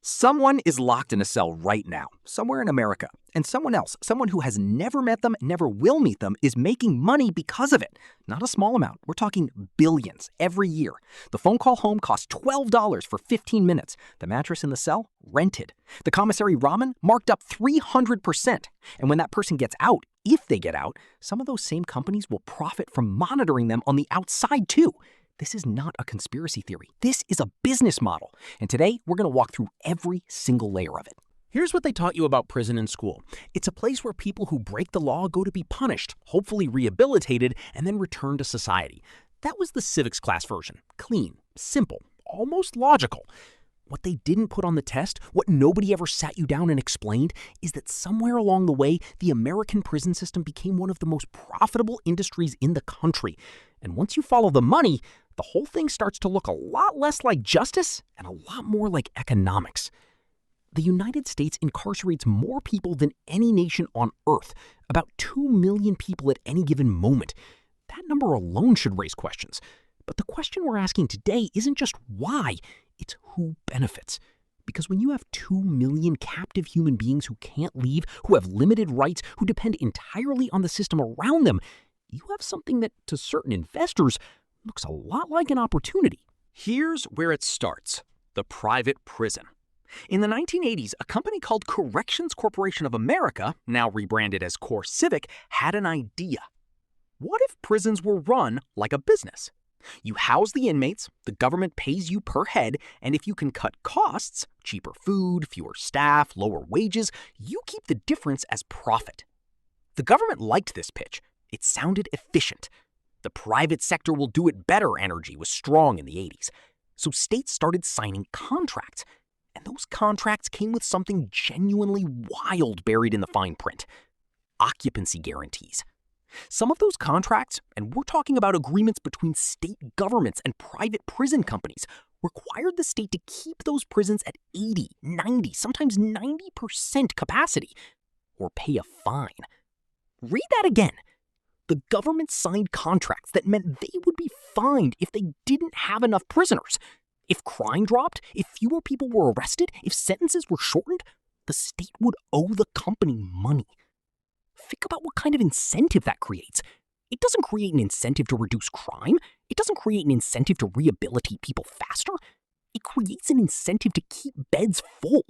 Someone is locked in a cell right now, somewhere in America, and someone else, someone who has never met them, never will meet them, is making money because of it. Not a small amount. We're talking billions every year. The phone call home costs $12 for 15 minutes. The mattress in the cell, rented. The commissary ramen, marked up 300%. And when that person gets out, if they get out, some of those same companies will profit from monitoring them on the outside too. This is not a conspiracy theory. This is a business model. And today, we're going to walk through every single layer of it. Here's what they taught you about prison in school. It's a place where people who break the law go to be punished, hopefully rehabilitated, and then return to society. That was the civics class version. Clean, simple, almost logical. What they didn't put on the test, what nobody ever sat you down and explained, is that somewhere along the way, the American prison system became one of the most profitable industries in the country. And once you follow the money, the whole thing starts to look a lot less like justice and a lot more like economics. The United States incarcerates more people than any nation on Earth, about 2 million people at any given moment. That number alone should raise questions. But the question we're asking today isn't just why, it's who benefits. Because when you have 2 million captive human beings who can't leave, who have limited rights, who depend entirely on the system around them, you have something that, to certain investors, looks a lot like an opportunity. Here's where it starts: the private prison. In the 1980s, a company called Corrections Corporation of America, now rebranded as CoreCivic, had an idea. What if prisons were run like a business? You house the inmates, the government pays you per head, and if you can cut costs, cheaper food, fewer staff, lower wages, you keep the difference as profit. The government liked this pitch. It sounded efficient. The private sector will do it better energy was strong in the 80s. So states started signing contracts. And those contracts came with something genuinely wild buried in the fine print: occupancy guarantees. Some of those contracts, and we're talking about agreements between state governments and private prison companies, required the state to keep those prisons at 80, 90, sometimes 90% capacity, or pay a fine. Read that again. The government signed contracts that meant they would be fined if they didn't have enough prisoners. If crime dropped, if fewer people were arrested, if sentences were shortened, the state would owe the company money. Think about what kind of incentive that creates. It doesn't create an incentive to reduce crime. It doesn't create an incentive to rehabilitate people faster. It creates an incentive to keep beds full.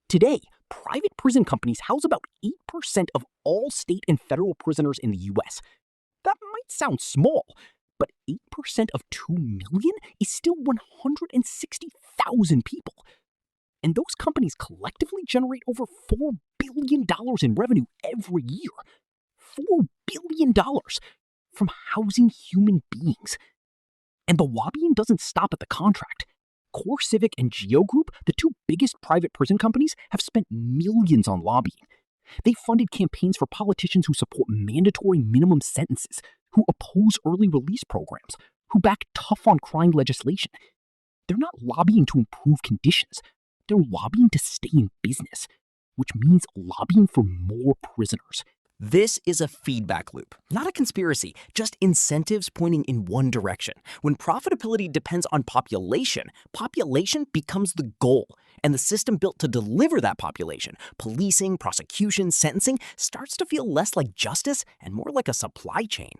Today, private prison companies house about 8% of all state and federal prisoners in the U.S. That might sound small, but 8% of 2 million is still 160,000 people. And those companies collectively generate over $4 billion in revenue every year. $4 billion from housing human beings. And the lobbying doesn't stop at the contract. CoreCivic and Geo Group, the two biggest private prison companies, have spent millions on lobbying. They funded campaigns for politicians who support mandatory minimum sentences, who oppose early release programs, who back tough on crime legislation. They're not lobbying to improve conditions. They're lobbying to stay in business, which means lobbying for more prisoners. This is a feedback loop, not a conspiracy, just incentives pointing in one direction. When profitability depends on population, population becomes the goal, and the system built to deliver that population, policing, prosecution, sentencing, starts to feel less like justice and more like a supply chain.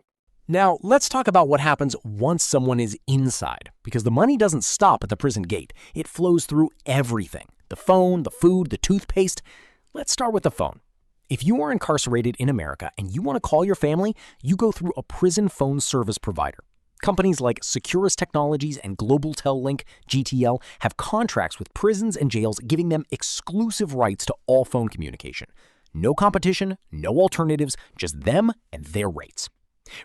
Now, let's talk about what happens once someone is inside, because the money doesn't stop at the prison gate. It flows through everything: the phone, the food, the toothpaste. Let's start with the phone. If you are incarcerated in America and you want to call your family, you go through a prison phone service provider. Companies like Securus Technologies and GlobalTel Link, GTL, have contracts with prisons and jails giving them exclusive rights to all phone communication. No competition, no alternatives, just them and their rates.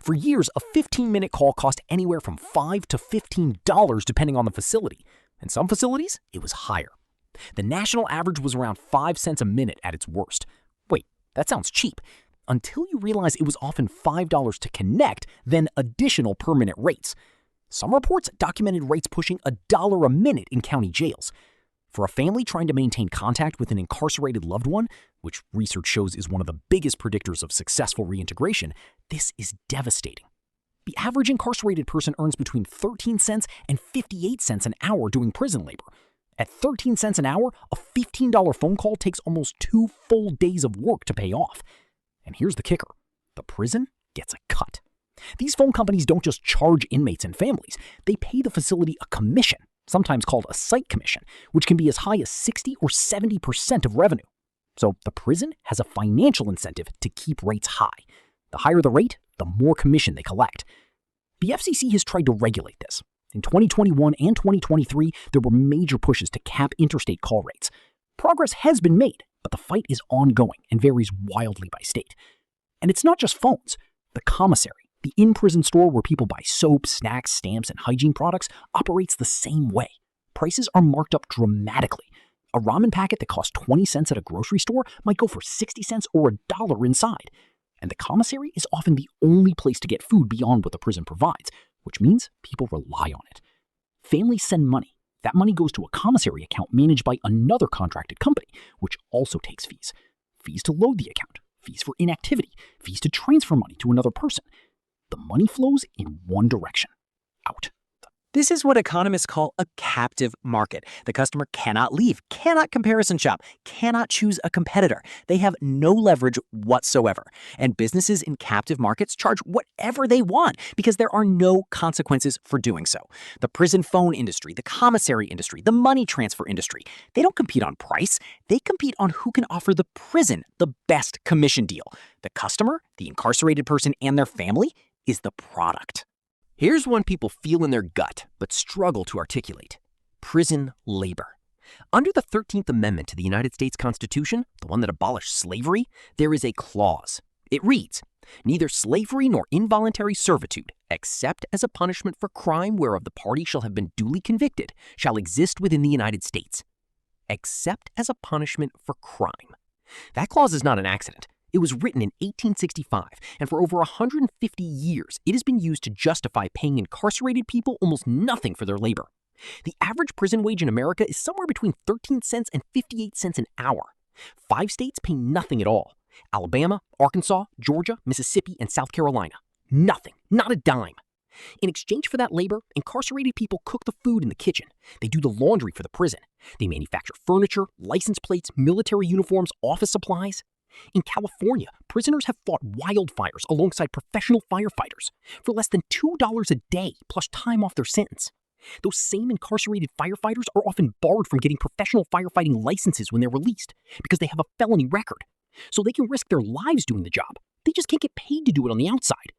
For years, a 15-minute call cost anywhere from $5 to $15 depending on the facility. In some facilities, it was higher. The national average was around 5 cents a minute at its worst. Wait, that sounds cheap. Until you realize it was often $5 to connect, then additional per-minute rates. Some reports documented rates pushing $1 a minute in county jails. For a family trying to maintain contact with an incarcerated loved one, which research shows is one of the biggest predictors of successful reintegration, this is devastating. The average incarcerated person earns between 13 cents and 58 cents an hour doing prison labor. At 13 cents an hour, a $15 phone call takes almost 2 full days of work to pay off. And here's the kicker. The prison gets a cut. These phone companies don't just charge inmates and families. They pay the facility a commission, sometimes called a site commission, which can be as high as 60 or 70% of revenue. So the prison has a financial incentive to keep rates high. The higher the rate, the more commission they collect. The FCC has tried to regulate this. In 2021 and 2023, there were major pushes to cap interstate call rates. Progress has been made, but the fight is ongoing and varies wildly by state. And it's not just phones. The commissary, the in-prison store where people buy soap, snacks, stamps, and hygiene products, operates the same way. Prices are marked up dramatically. A ramen packet that costs 20 cents at a grocery store might go for 60 cents or $1 inside. And the commissary is often the only place to get food beyond what the prison provides, which means people rely on it. Families send money. That money goes to a commissary account managed by another contracted company, which also takes fees. Fees to load the account, fees for inactivity, fees to transfer money to another person. The money flows in one direction, out. This is what economists call a captive market. The customer cannot leave, cannot comparison shop, cannot choose a competitor. They have no leverage whatsoever. And businesses in captive markets charge whatever they want because there are no consequences for doing so. The prison phone industry, the commissary industry, the money transfer industry, they don't compete on price. They compete on who can offer the prison the best commission deal. The customer, the incarcerated person, and their family is the product. Here's one people feel in their gut, but struggle to articulate. Prison labor. Under the 13th Amendment to the United States Constitution, the one that abolished slavery, there is a clause. It reads, "Neither slavery nor involuntary servitude, except as a punishment for crime whereof the party shall have been duly convicted, shall exist within the United States." Except as a punishment for crime. That clause is not an accident. It was written in 1865, and for over 150 years, it has been used to justify paying incarcerated people almost nothing for their labor. The average prison wage in America is somewhere between 13 cents and 58 cents an hour. 5 states pay nothing at all. Alabama, Arkansas, Georgia, Mississippi, and South Carolina. Nothing, not a dime. In exchange for that labor, incarcerated people cook the food in the kitchen. They do the laundry for the prison. They manufacture furniture, license plates, military uniforms, office supplies. In California, prisoners have fought wildfires alongside professional firefighters for less than $2 a day plus time off their sentence. Those same incarcerated firefighters are often barred from getting professional firefighting licenses when they're released because they have a felony record. So they can risk their lives doing the job. They just can't get paid to do it on the outside.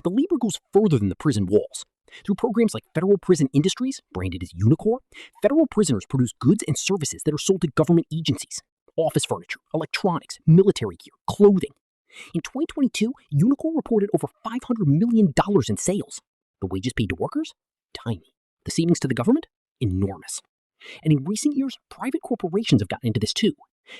The labor goes further than the prison walls. Through programs like Federal Prison Industries, branded as Unicor, federal prisoners produce goods and services that are sold to government agencies. Office furniture, electronics, military gear, clothing. In 2022, Unicor reported over $500 million in sales. The wages paid to workers? Tiny. The savings to the government? Enormous. And in recent years, private corporations have gotten into this too.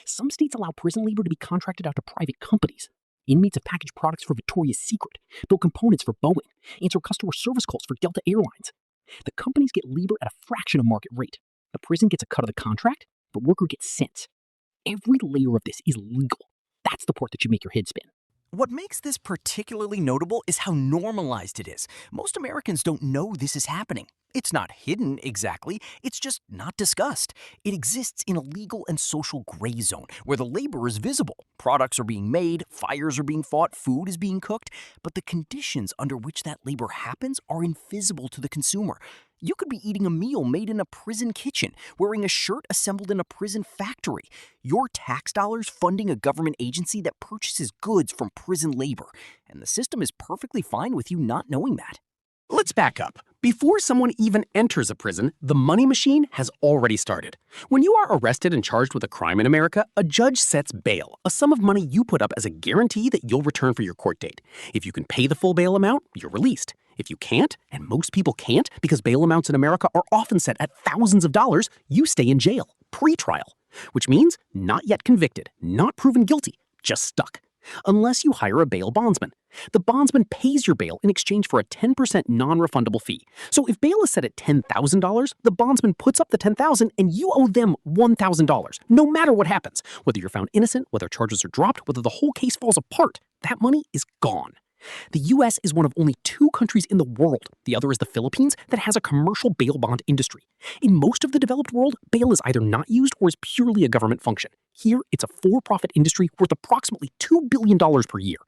Some states allow prison labor to be contracted out to private companies. Inmates have packaged products for Victoria's Secret, built components for Boeing, answer customer service calls for Delta Airlines. The companies get labor at a fraction of market rate. The prison gets a cut of the contract, the worker gets cents. Every layer of this is legal. That's the part that should make your head spin. What makes this particularly notable is how normalized it is. Most Americans don't know this is happening. It's not hidden exactly, it's just not discussed. It exists in a legal and social gray zone where the labor is visible. Products are being made, fires are being fought, food is being cooked, but the conditions under which that labor happens are invisible to the consumer. You could be eating a meal made in a prison kitchen, wearing a shirt assembled in a prison factory. Your tax dollars funding a government agency that purchases goods from prison labor, and the system is perfectly fine with you not knowing that. Let's back up. Before someone even enters a prison, the money machine has already started. When you are arrested and charged with a crime in America, a judge sets bail, a sum of money you put up as a guarantee that you'll return for your court date. If you can pay the full bail amount, you're released. If you can't, and most people can't because bail amounts in America are often set at thousands of dollars, you stay in jail, pre-trial, which means not yet convicted, not proven guilty, just stuck. Unless you hire a bail bondsman. The bondsman pays your bail in exchange for a 10% non-refundable fee. So if bail is set at $10,000, the bondsman puts up the $10,000 and you owe them $1,000, no matter what happens. Whether you're found innocent, whether charges are dropped, whether the whole case falls apart, that money is gone. The US is one of only 2 countries in the world, the other is the Philippines, that has a commercial bail bond industry. In most of the developed world, bail is either not used or is purely a government function. Here, it's a for-profit industry worth approximately $2 billion per year.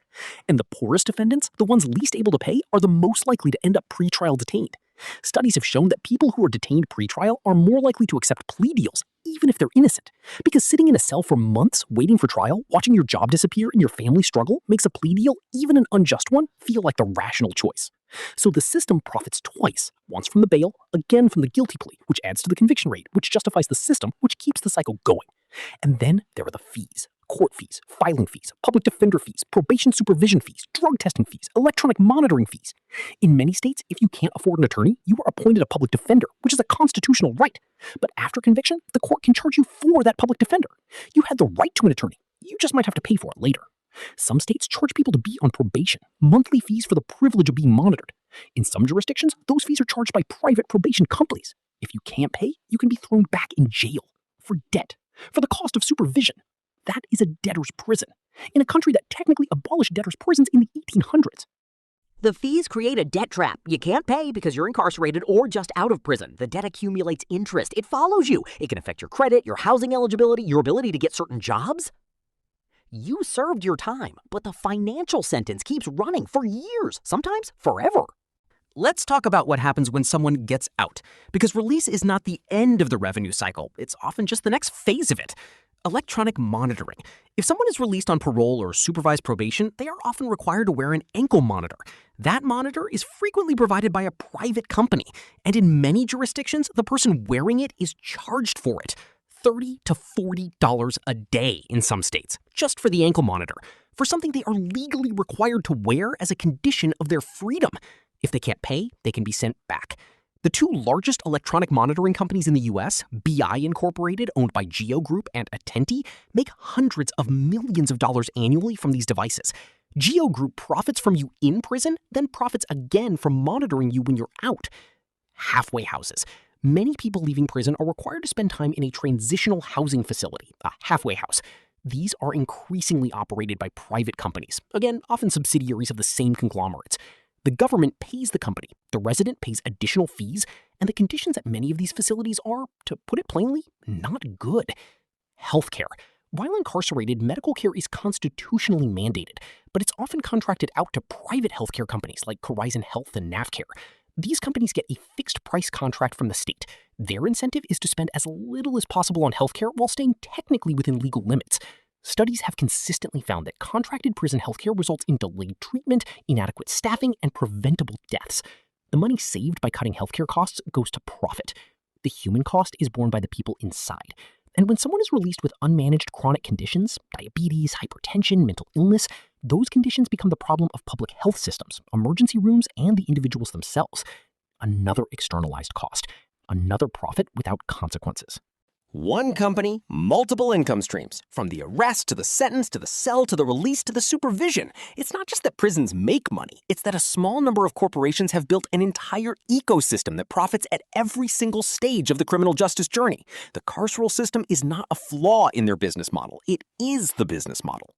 And the poorest defendants, the ones least able to pay, are the most likely to end up pretrial detained. Studies have shown that people who are detained pretrial are more likely to accept plea deals, even if they're innocent. Because sitting in a cell for months waiting for trial, watching your job disappear and your family struggle, makes a plea deal, even an unjust one, feel like the rational choice. So the system profits twice, once from the bail, again from the guilty plea, which adds to the conviction rate, which justifies the system, which keeps the cycle going. And then there are the fees. Court fees, filing fees, public defender fees, probation supervision fees, drug testing fees, electronic monitoring fees. In many states, if you can't afford an attorney, you are appointed a public defender, which is a constitutional right. But after conviction, the court can charge you for that public defender. You had the right to an attorney. You just might have to pay for it later. Some states charge people to be on probation, monthly fees for the privilege of being monitored. In some jurisdictions, those fees are charged by private probation companies. If you can't pay, you can be thrown back in jail for debt, for the cost of supervision. That is a debtor's prison, in a country that technically abolished debtor's prisons in the 1800s. The fees create a debt trap. You can't pay because you're incarcerated or just out of prison. The debt accumulates interest. It follows you. It can affect your credit, your housing eligibility, your ability to get certain jobs. You served your time, but the financial sentence keeps running for years, sometimes forever. Let's talk about what happens when someone gets out, because release is not the end of the revenue cycle. It's often just the next phase of it. Electronic monitoring. If someone is released on parole or supervised probation, they are often required to wear an ankle monitor. That monitor is frequently provided by a private company, and in many jurisdictions, the person wearing it is charged for it. $30 to $40 a day in some states, just for the ankle monitor, for something they are legally required to wear as a condition of their freedom. If they can't pay, they can be sent back. The 2 largest electronic monitoring companies in the US, BI Incorporated, owned by Geo Group, and Attenti, make hundreds of millions of dollars annually from these devices. Geo Group profits from you in prison, then profits again from monitoring you when you're out. Halfway houses. Many people leaving prison are required to spend time in a transitional housing facility, a halfway house. These are increasingly operated by private companies, again, often subsidiaries of the same conglomerates. The government pays the company, the resident pays additional fees, and the conditions at many of these facilities are, to put it plainly, not good. Healthcare. While incarcerated, medical care is constitutionally mandated, but it's often contracted out to private healthcare companies like Horizon Health and NavCare. These companies get a fixed price contract from the state. Their incentive is to spend as little as possible on healthcare while staying technically within legal limits. Studies have consistently found that contracted prison healthcare results in delayed treatment, inadequate staffing, and preventable deaths. The money saved by cutting healthcare costs goes to profit. The human cost is borne by the people inside. And when someone is released with unmanaged chronic conditions, diabetes, hypertension, mental illness, those conditions become the problem of public health systems, emergency rooms, and the individuals themselves. Another externalized cost. Another profit without consequences. One company, multiple income streams. From the arrest to the sentence to the cell to the release to the supervision. It's not just that prisons make money. It's that a small number of corporations have built an entire ecosystem that profits at every single stage of the criminal justice journey. The carceral system is not a flaw in their business model. It is the business model.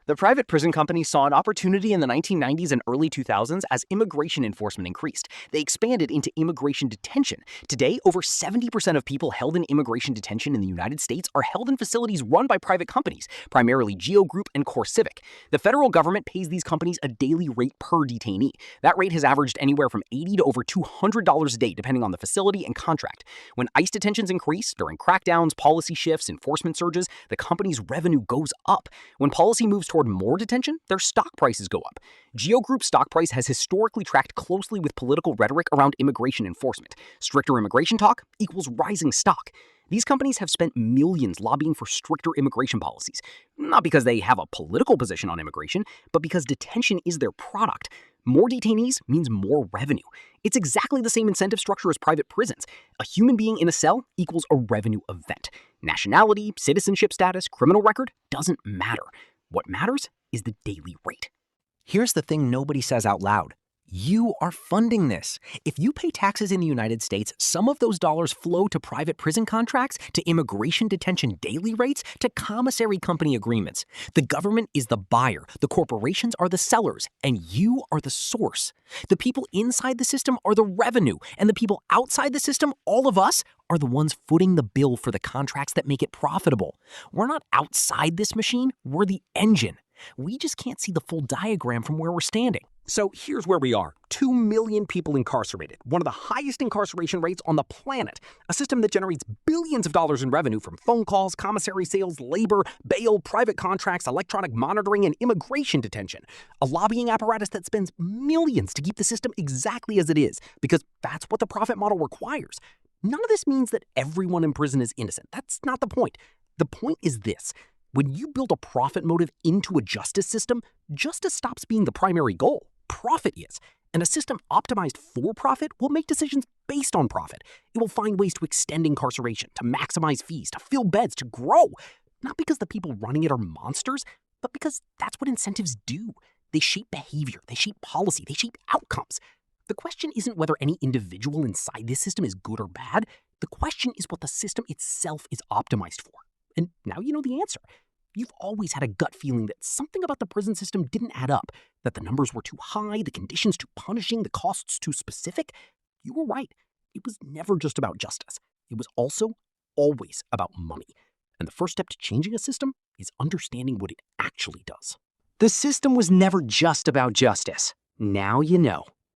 The private prison companies saw an opportunity in the 1990s and early 2000s as immigration enforcement increased. They expanded into immigration detention. Today, over 70% of people held in immigration detention in the United States are held in facilities run by private companies, primarily Geo Group and CoreCivic. The federal government pays these companies a daily rate per detainee. That rate has averaged anywhere from $80 to over $200 a day, depending on the facility and contract. When ICE detentions increase, during crackdowns, policy shifts, enforcement surges, the company's revenue goes up. When policy moves toward more detention, their stock prices go up. Geo Group's stock price has historically tracked closely with political rhetoric around immigration enforcement. Stricter immigration talk equals rising stock. These companies have spent millions lobbying for stricter immigration policies, not because they have a political position on immigration, but because detention is their product. More detainees means more revenue. It's exactly the same incentive structure as private prisons. A human being in a cell equals a revenue event. Nationality, citizenship status, criminal record doesn't matter. What matters is the daily rate. Here's the thing nobody says out loud. You are funding this. If you pay taxes in the United States, some of those dollars flow to private prison contracts, to immigration detention daily rates, to commissary company agreements. The government is the buyer, the corporations are the sellers, and you are the source. The people inside the system are the revenue, and the people outside the system, all of us, are the ones footing the bill for the contracts that make it profitable. We're not outside this machine, we're the engine. We just can't see the full diagram from where we're standing. So here's where we are. 2 million people incarcerated, one of the highest incarceration rates on the planet, a system that generates billions of dollars in revenue from phone calls, commissary sales, labor, bail, private contracts, electronic monitoring, and immigration detention. A lobbying apparatus that spends millions to keep the system exactly as it is, because that's what the profit model requires. None of this means that everyone in prison is innocent. That's not the point. The point is this. When you build a profit motive into a justice system, justice stops being the primary goal. Profit is. And a system optimized for profit will make decisions based on profit. It will find ways to extend incarceration, to maximize fees, to fill beds, to grow. Not because the people running it are monsters, but because that's what incentives do. They shape behavior, they shape policy, they shape outcomes. The question isn't whether any individual inside this system is good or bad. The question is what the system itself is optimized for. And now you know the answer. You've always had a gut feeling that something about the prison system didn't add up, that the numbers were too high, the conditions too punishing, the costs too specific. You were right. It was never just about justice. It was also always about money. And the first step to changing a system is understanding what it actually does. The system was never just about justice. Now you know.